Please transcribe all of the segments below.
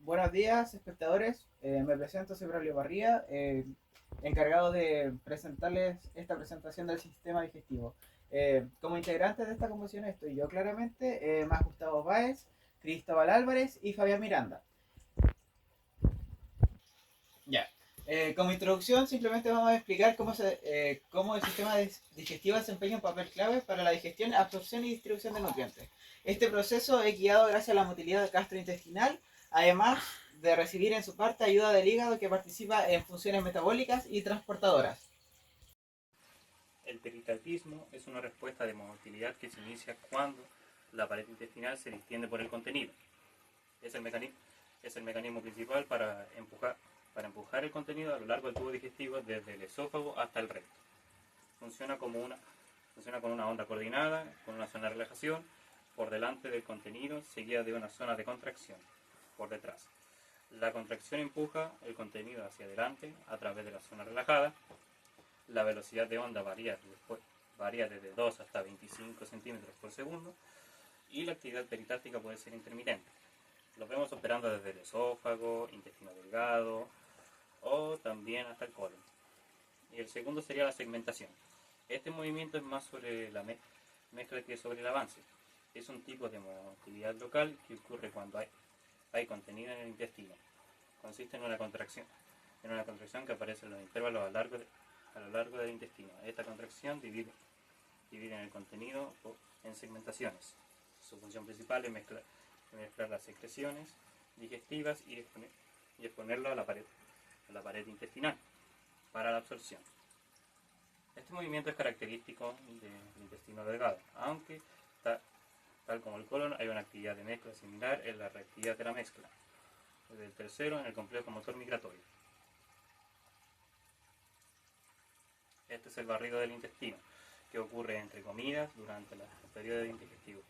Buenos días, espectadores. Me presento, soy Braulio Barría, encargado de presentarles esta presentación del sistema digestivo. Como integrantes de esta convención estoy yo claramente, más Gustavo Báez, Cristóbal Álvarez y Fabián Miranda. Ya. Como introducción, simplemente vamos a explicar cómo el sistema digestivo desempeña un papel clave para la digestión, absorción y distribución de nutrientes. Este proceso es guiado gracias a la motilidad gastrointestinal, además de recibir en su parte ayuda del hígado que participa en funciones metabólicas y transportadoras. El peristaltismo es una respuesta de motilidad que se inicia cuando la pared intestinal se distiende por el contenido. Es el mecanismo principal para empujar el contenido a lo largo del tubo digestivo desde el esófago hasta el recto. Funciona con una onda coordinada, con una zona de relajación por delante del contenido, seguida de una zona de contracción por detrás. La contracción empuja el contenido hacia adelante a través de la zona relajada. La velocidad de onda varía desde 2 hasta 25 centímetros por segundo y la actividad peristáltica puede ser intermitente. Lo vemos operando desde el esófago, intestino delgado o también hasta el colon. Y el segundo sería la segmentación. Este movimiento es más sobre la mezcla que sobre el avance. Es un tipo de motilidad local que ocurre cuando hay contenido en el intestino. Consiste en una contracción que aparece en los intervalos a lo largo del intestino. Esta contracción divide en el contenido en segmentaciones. Su función principal es mezclar las secreciones digestivas y exponerlo a la pared intestinal para la absorción. Este movimiento es característico del intestino delgado, aunque tal como el colon hay una actividad de mezcla similar en la reactividad de la mezcla. El tercero en el complejo motor migratorio. Este es el barrido del intestino, que ocurre entre comidas durante el periodo digestivo.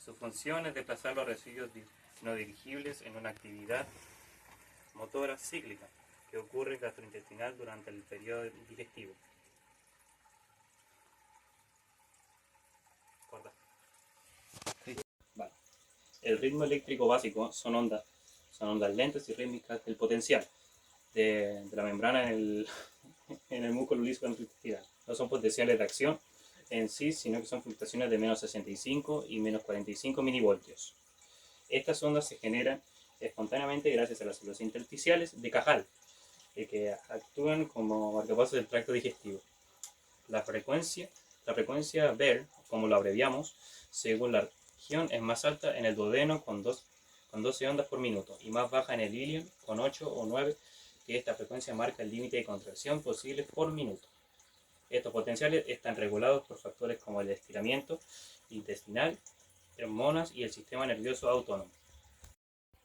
Su función es desplazar los residuos no dirigibles en una actividad motora cíclica que ocurre gastrointestinal durante el periodo digestivo. Vale. El ritmo eléctrico básico son ondas lentas y rítmicas del potencial de la membrana en el músculo liso gastrointestinal. No son potenciales de acción en sí, sino que son fluctuaciones de menos 65 y menos 45 milivoltios. Estas ondas se generan espontáneamente gracias a las células intersticiales de Cajal, que actúan como marcapasos del tracto digestivo. La frecuencia Behr, como lo abreviamos, según la región, es más alta en el duodeno con 12 ondas por minuto y más baja en el ilion con 8 o 9, que esta frecuencia marca el límite de contracción posible por minuto. Estos potenciales están regulados por factores como el estiramiento intestinal, hormonas y el sistema nervioso autónomo.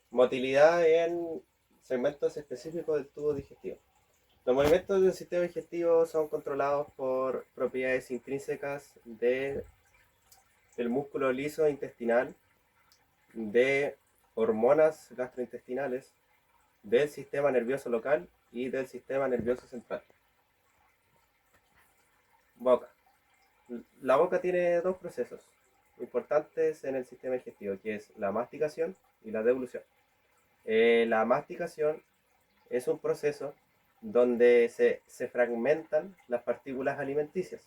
Motilidad en segmentos específicos del tubo digestivo. Los movimientos del sistema digestivo son controlados por propiedades intrínsecas del músculo liso intestinal, de hormonas gastrointestinales, del sistema nervioso local y del sistema nervioso central. Boca. La boca tiene dos procesos importantes en el sistema digestivo, que es la masticación y la deglución. La masticación es un proceso donde se fragmentan las partículas alimenticias.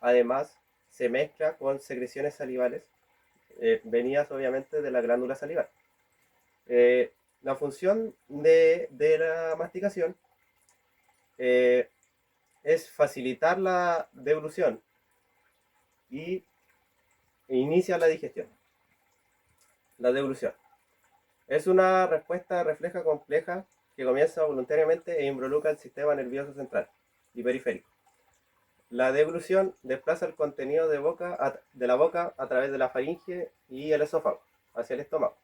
Además, se mezcla con secreciones salivales, venidas obviamente de la glándula salival. La función de la masticación es facilitar la deglución y inicia la digestión. La deglución es una respuesta refleja compleja que comienza voluntariamente e involucra el sistema nervioso central y periférico. La deglución desplaza el contenido de la boca a través de la faringe y el esófago hacia el estómago.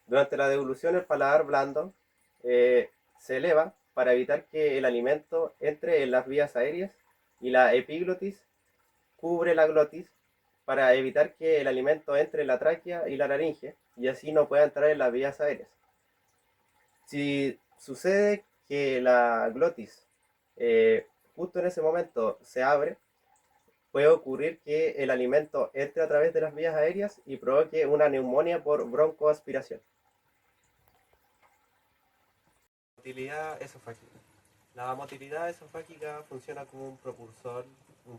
Durante la deglución el paladar blando se eleva para evitar que el alimento entre en las vías aéreas y la epiglotis cubre la glotis para evitar que el alimento entre en la tráquea y la laringe y así no pueda entrar en las vías aéreas. Si sucede que la glotis justo en ese momento se abre, puede ocurrir que el alimento entre a través de las vías aéreas y provoque una neumonía por broncoaspiración. Motilidad esofágica. La motilidad esofágica funciona como un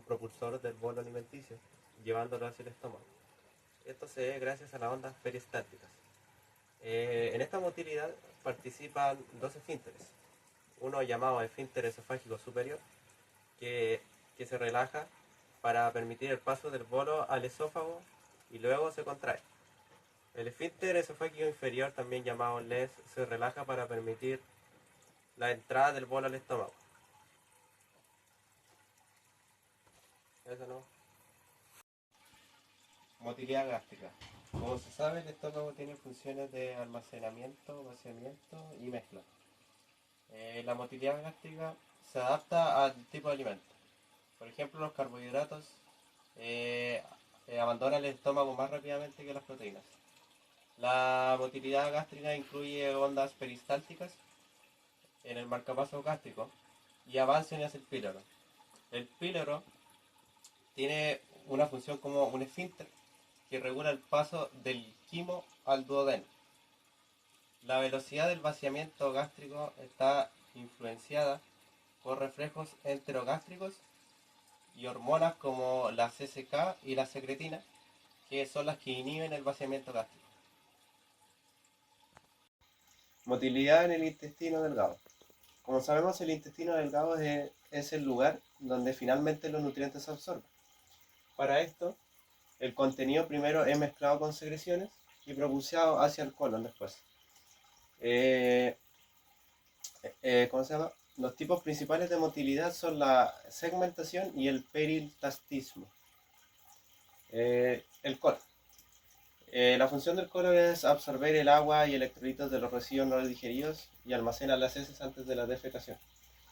propulsor del bolo alimenticio, llevándolo hacia el estómago. Esto se ve gracias a las ondas peristálticas. En esta motilidad participan dos esfínteres. Uno llamado esfínter esofágico superior, que se relaja para permitir el paso del bolo al esófago y luego se contrae. El esfínter esofágico inferior, también llamado LES, se relaja para permitir la entrada del bolo al estómago. Eso no. Motilidad gástrica. Como se sabe, el estómago tiene funciones de almacenamiento, vaciamiento y mezcla. La motilidad gástrica se adapta al tipo de alimento. Por ejemplo, los carbohidratos abandonan el estómago más rápidamente que las proteínas. La motilidad gástrica incluye ondas peristálticas en el marcapaso gástrico y avanzan hacia el píloro. El píloro tiene una función como un esfínter que regula el paso del quimo al duodeno. La velocidad del vaciamiento gástrico está influenciada por reflejos enterogástricos y hormonas como la CCK y la secretina, que son las que inhiben el vaciamiento gástrico. Motilidad en el intestino delgado. Como sabemos, el intestino delgado es el lugar donde finalmente los nutrientes se absorben. Para esto, el contenido primero es mezclado con secreciones y propulsado hacia el colon después. ¿Cómo se llama? Los tipos principales de motilidad son la segmentación y el peristaltismo. El colon. La función del colon es absorber el agua y electrolitos de los residuos no digeridos y almacenar las heces antes de la defecación.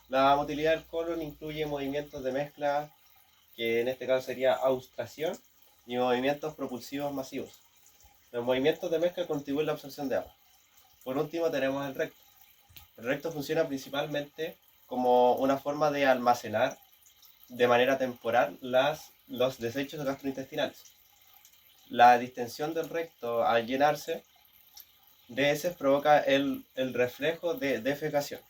La motilidad del colon incluye movimientos de mezcla, que en este caso sería austración, y movimientos propulsivos masivos. Los movimientos de mezcla contribuyen a la absorción de agua. Por último tenemos el recto. El recto funciona principalmente como una forma de almacenar de manera temporal los desechos gastrointestinales. La distensión del recto al llenarse de heces provoca el reflejo de defecación.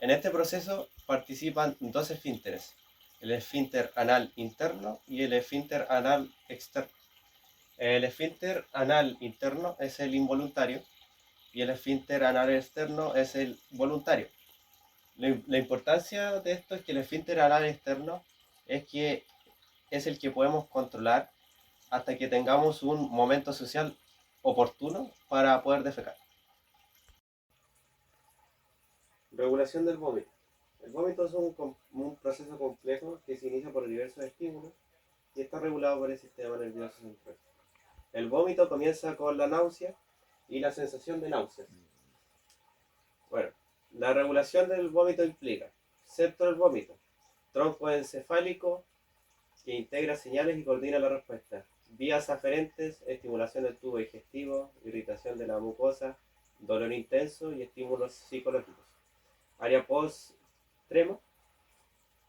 En este proceso participan dos esfínteres, el esfínter anal interno y el esfínter anal externo. El esfínter anal interno es el involuntario y el esfínter anal externo es el voluntario. La importancia de esto es que el esfínter anal externo es el que podemos controlar hasta que tengamos un momento social oportuno para poder defecar. Regulación del vómito. El vómito es un proceso complejo que se inicia por diversos estímulos y está regulado por el sistema nervioso central. El vómito comienza con la náusea y la sensación de náuseas. Bueno, la regulación del vómito implica centro del vómito, tronco encefálico que integra señales y coordina la respuesta, vías aferentes, estimulación del tubo digestivo, irritación de la mucosa, dolor intenso y estímulos psicológicos. Área post-tremo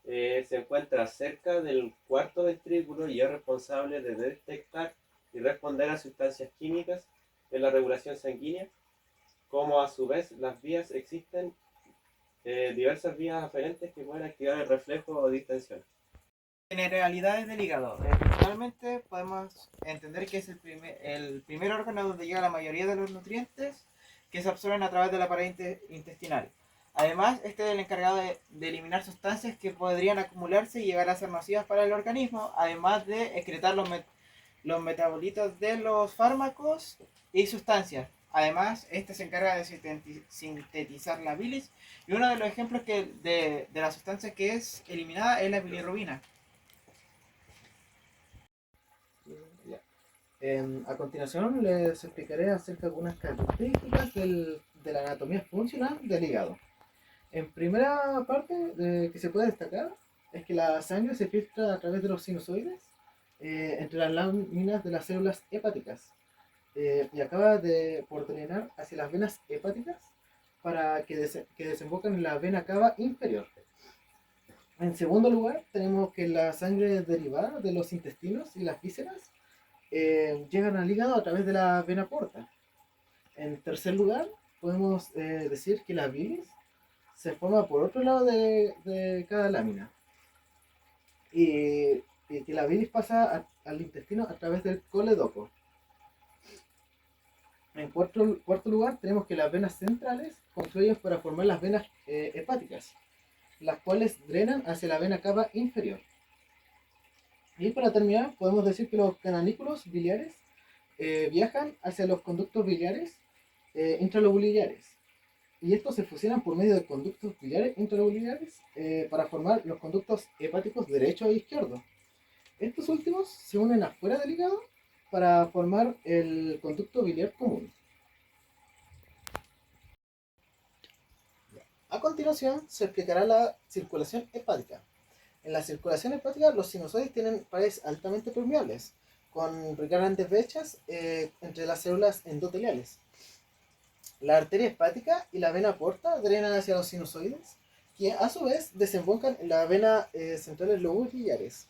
se encuentra cerca del cuarto ventrículo y es responsable de detectar y responder a sustancias químicas en la regulación sanguínea, como a su vez las vías existen diversas vías aferentes que pueden activar el reflejo o distensión. Generalidades del hígado. Principalmente podemos entender que es el primer órgano donde llega la mayoría de los nutrientes que se absorben a través de la pared intestinal. Además, este es el encargado de eliminar sustancias que podrían acumularse y llegar a ser nocivas para el organismo, además de excretar los metabolitos de los fármacos y sustancias. Además, este se encarga de sintetizar la bilis y uno de los ejemplos de la sustancia que es eliminada es la bilirrubina. A continuación les explicaré acerca de algunas características de la anatomía funcional del hígado. En primera parte que se puede destacar es que la sangre se filtra a través de los sinusoides entre las láminas de las células hepáticas y acaba por drenar hacia las venas hepáticas para que desemboquen en la vena cava inferior. En segundo lugar, tenemos que la sangre derivada de los intestinos y las vísceras llegan al hígado a través de la vena porta. En tercer lugar, podemos decir que la bilis se forma por otro lado de cada lámina. Y que la bilis pasa al intestino a través del coledoco. En cuarto lugar, tenemos que las venas centrales confluyen para formar las venas hepáticas, las cuales drenan hacia la vena cava inferior. Y para terminar, podemos decir que los cananículos biliares viajan hacia los conductos biliares intralobulares. Y estos se fusionan por medio de conductos biliares intralobulares para formar los conductos hepáticos derecho e izquierdo. Estos últimos se unen afuera del hígado para formar el conducto biliar común. A continuación se explicará la circulación hepática. En la circulación hepática los sinusoides tienen paredes altamente permeables, con grandes brechas entre las células endoteliales. La arteria hepática y la vena porta drenan hacia los sinusoides, que a su vez desembocan en la vena centrales lobulares.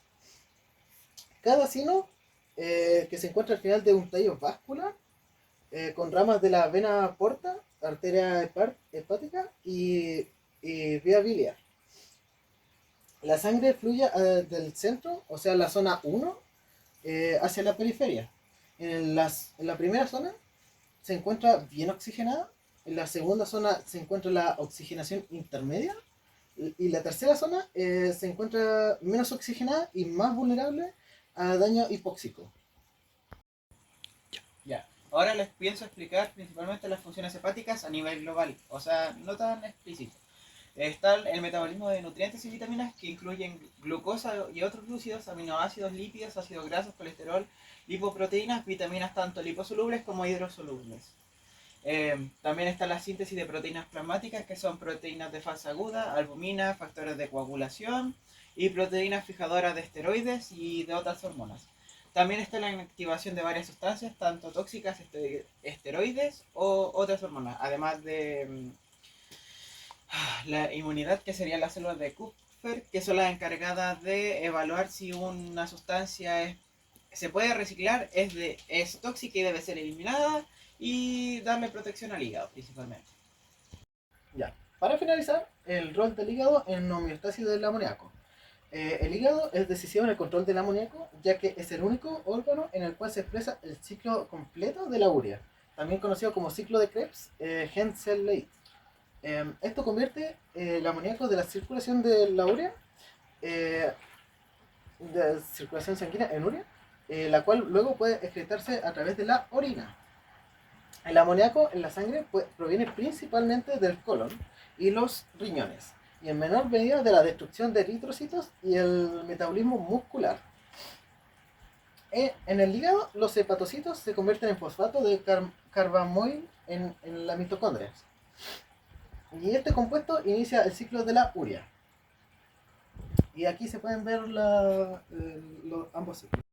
Cada sino que se encuentra al final de un tallo vascular, con ramas de la vena porta, arteria hepática y vía biliar. La sangre fluye del centro, o sea, la zona 1, hacia la periferia. En la primera zona se encuentra bien oxigenada, en la segunda zona se encuentra la oxigenación intermedia, y la tercera zona se encuentra menos oxigenada y más vulnerable a daño hipóxico. Ya. Ahora les pienso explicar principalmente las funciones hepáticas a nivel global, o sea, no tan explícito. Está el metabolismo de nutrientes y vitaminas, que incluyen glucosa y otros glúcidos, aminoácidos, lípidos, ácidos grasos, colesterol, lipoproteínas, vitaminas tanto liposolubles como hidrosolubles. También está la síntesis de proteínas plasmáticas, que son proteínas de fase aguda, albumina, factores de coagulación y proteínas fijadoras de esteroides y de otras hormonas. También está la inactivación de varias sustancias, tanto tóxicas, esteroides o otras hormonas, además de la inmunidad, que serían las células de Kupfer, que son las encargadas de evaluar si una sustancia se puede reciclar, es tóxica y debe ser eliminada, y darle protección al hígado principalmente. Ya. Para finalizar, el rol del hígado en la homeostasis del amoníaco. El hígado es decisivo en el control del amoníaco, ya que es el único órgano en el cual se expresa el ciclo completo de la urea, también conocido como ciclo de Krebs, Hensel-Leit. Esto convierte el amoníaco de la circulación de la urea, de circulación sanguínea en urea, la cual luego puede excretarse a través de la orina. El amoníaco en la sangre proviene principalmente del colon y los riñones, y en menor medida de la destrucción de eritrocitos y el metabolismo muscular. En el hígado, los hepatocitos se convierten en fosfato de carbamoil en las mitocondrias. Y este compuesto inicia el ciclo de la urea. Y aquí se pueden ver ambos ciclos.